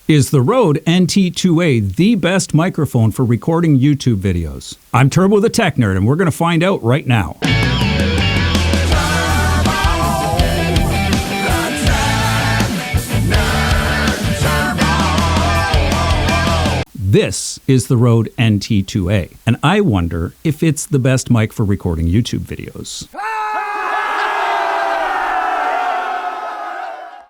Is the Rode NT2A the best microphone for recording YouTube videos? I'm Turbo the Tech Nerd, and we're going to find out right now. This is the Rode NT2A, and I wonder if it's the best mic for recording YouTube videos.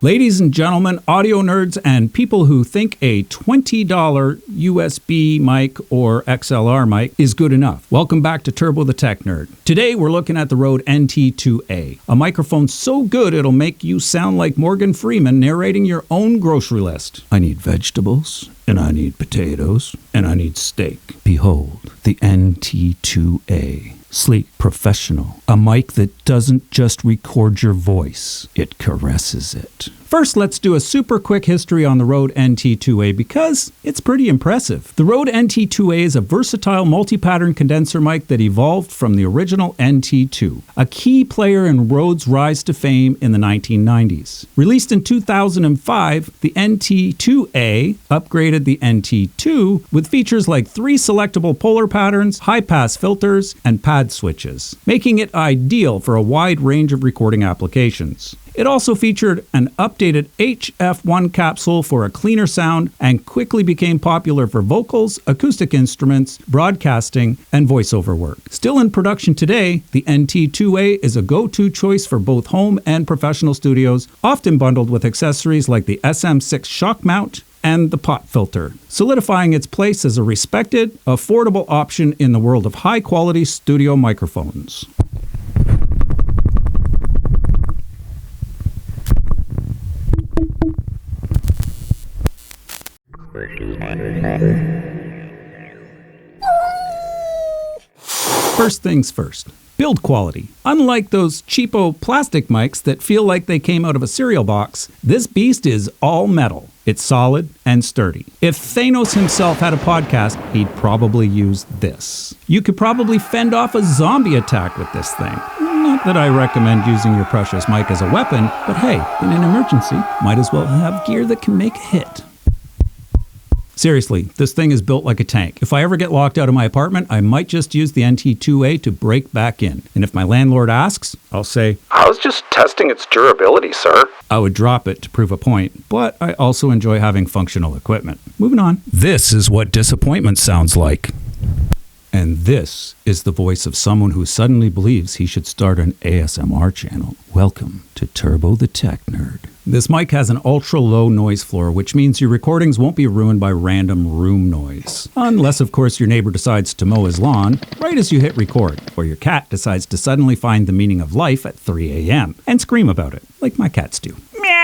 Ladies and gentlemen, audio nerds, and people who think a $20 USB mic or XLR mic is good enough. Welcome back to Turbo the Tech Nerd. Today we're looking at the Rode NT2A, a microphone so good it'll make you sound like Morgan Freeman narrating your own grocery list. I need vegetables, and I need potatoes, and I need steak. Behold, the NT2A. Sleek, professional. A mic that doesn't just record your voice, it caresses it. First, let's do a super quick history on the Rode NT2A because it's pretty impressive. The Rode NT2A is a versatile multi-pattern condenser mic that evolved from the original NT2, a key player in Rode's rise to fame in the 1990s. Released in 2005, the NT2A upgraded the NT2 with features like 3 selectable polar patterns, high-pass filters, and pad switches, making it ideal for a wide range of recording applications. It also featured an updated HF1 capsule for a cleaner sound and quickly became popular for vocals, acoustic instruments, broadcasting, and voiceover work. Still in production today, the NT2A is a go-to choice for both home and professional studios, often bundled with accessories like the SM6 shock mount and the pot filter, solidifying its place as a respected, affordable option in the world of high-quality studio microphones. First things first, build quality. Unlike those cheapo plastic mics that feel like they came out of a cereal box, this beast is all metal. It's solid and sturdy. If Thanos himself had a podcast, he'd probably use this. You could probably fend off a zombie attack with this thing. Not that I recommend using your precious mic as a weapon, but hey, in an emergency, might as well have gear that can make a hit. Seriously, this thing is built like a tank. If I ever get locked out of my apartment, I might just use the NT2A to break back in. And if my landlord asks, I'll say, "I was just testing its durability, sir." I would drop it to prove a point, but I also enjoy having functional equipment. Moving on. This is what disappointment sounds like. And this is the voice of someone who suddenly believes he should start an ASMR channel. Welcome to Turbo the Tech Nerd. This mic has an ultra-low noise floor, which means your recordings won't be ruined by random room noise. Unless, of course, your neighbor decides to mow his lawn right as you hit record, or your cat decides to suddenly find the meaning of life at 3 a.m. and scream about it, like my cats do. Meow!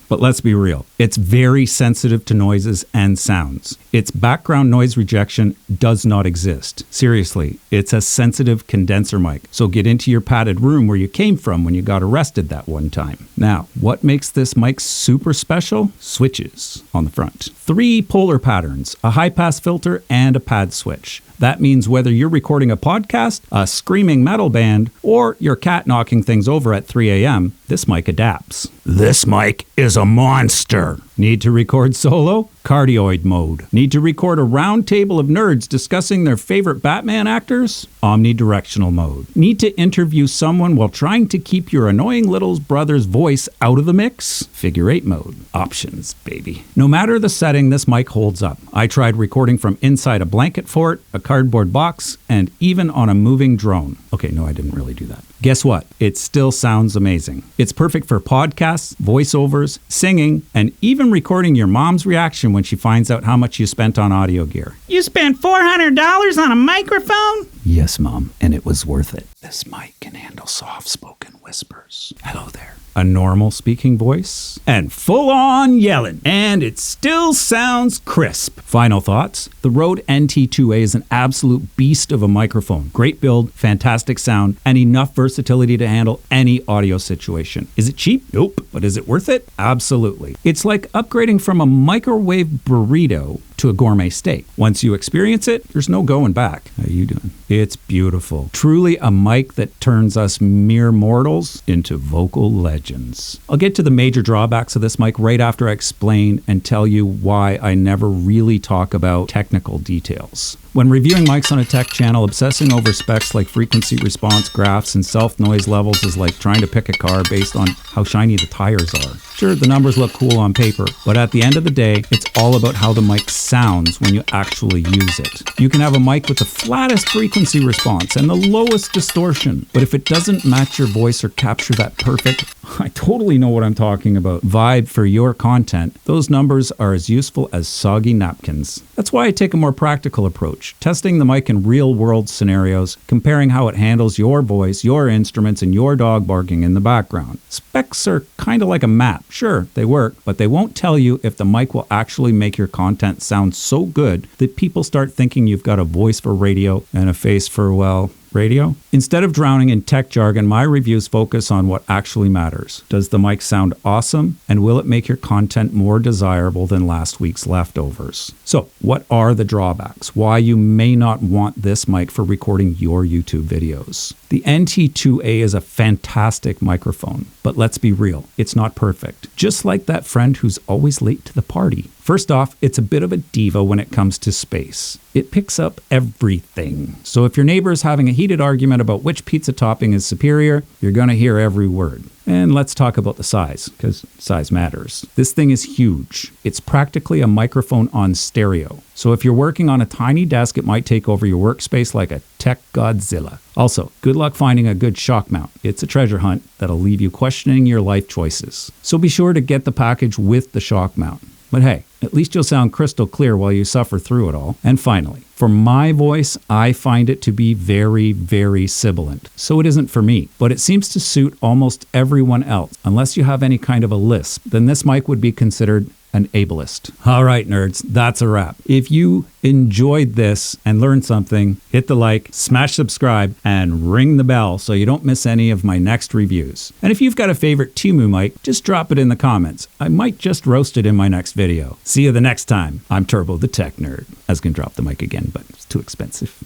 But let's be real, it's very sensitive to noises and sounds. Its background noise rejection does not exist. Seriously, it's a sensitive condenser mic, so get into your padded room where you came from when you got arrested that one time. Now, what makes this mic super special? Switches on the front. 3 polar patterns, a high-pass filter, and a pad switch. That means whether you're recording a podcast, a screaming metal band, or your cat knocking things over at 3 a.m., this mic adapts. This mic is a monster. Need to record solo? Cardioid mode. Need to record a round table of nerds discussing their favorite Batman actors? Omnidirectional mode. Need to interview someone while trying to keep your annoying little brother's voice out of the mix? Figure 8 mode. Options, baby. No matter the setting, this mic holds up. I tried recording from inside a blanket fort, a cardboard box, and even on a moving drone. Okay, no, I didn't really do that. Guess what? It still sounds amazing. It's perfect for podcasts, voiceovers, singing, and even recording your mom's reaction when she finds out how much you spent on audio gear. You spent $400 on a microphone? Yes, Mom, and it was worth it. This mic can handle soft-spoken whispers. Hello there. A normal speaking voice, and full-on yelling, and it still sounds crisp. Final thoughts? The Rode NT2A is an absolute beast of a microphone. Great build, fantastic sound, and enough versatility to handle any audio situation. Is it cheap? Nope. But is it worth it? Absolutely. It's like upgrading from a microwave burrito to a gourmet steak. Once you experience it, there's no going back. How you doing? It's beautiful. Truly a mic that turns us mere mortals into vocal legends. I'll get to the major drawbacks of this mic right after I explain and tell you why I never really talk about technical details. When reviewing mics on a tech channel, obsessing over specs like frequency response graphs and self-noise levels is like trying to pick a car based on how shiny the tires are. Sure, the numbers look cool on paper, but at the end of the day, it's all about how the mic sounds when you actually use it. You can have a mic with the flattest frequency response and the lowest distortion, but if it doesn't match your voice or capture that perfect, I totally know what I'm talking about, vibe for your content, those numbers are as useful as soggy napkins. That's why I take a more practical approach, testing the mic in real-world scenarios, comparing how it handles your voice, your instruments, and your dog barking in the background. Specs are kind of like a map. Sure, they work, but they won't tell you if the mic will actually make your content sound so good that people start thinking you've got a voice for radio and a face for, well, radio? Instead of drowning in tech jargon, my reviews focus on what actually matters. Does the mic sound awesome? And will it make your content more desirable than last week's leftovers? So, what are the drawbacks? Why you may not want this mic for recording your YouTube videos? The NT2A is a fantastic microphone, but let's be real, it's not perfect. Just like that friend who's always late to the party. First off, it's a bit of a diva when it comes to space. It picks up everything. So if your neighbor is having a heated argument about which pizza topping is superior, you're going to hear every word. And let's talk about the size, because size matters. This thing is huge. It's practically a microphone on stereo. So if you're working on a tiny desk, it might take over your workspace like a tech Godzilla. Also, good luck finding a good shock mount. It's a treasure hunt that'll leave you questioning your life choices. So be sure to get the package with the shock mount. But hey, at least you'll sound crystal clear while you suffer through it all. And finally, for my voice, I find it to be very, very sibilant. So it isn't for me, but it seems to suit almost everyone else. Unless you have any kind of a lisp, then this mic would be considered an ableist. All right, nerds, that's a wrap. If you enjoyed this and learned something, hit the like, smash subscribe, and ring the bell so you don't miss any of my next reviews. And if you've got a favorite Temu mic, just drop it in the comments. I might just roast it in my next video. See you the next time. I'm Turbo the Tech Nerd. I was gonna drop the mic again, but it's too expensive.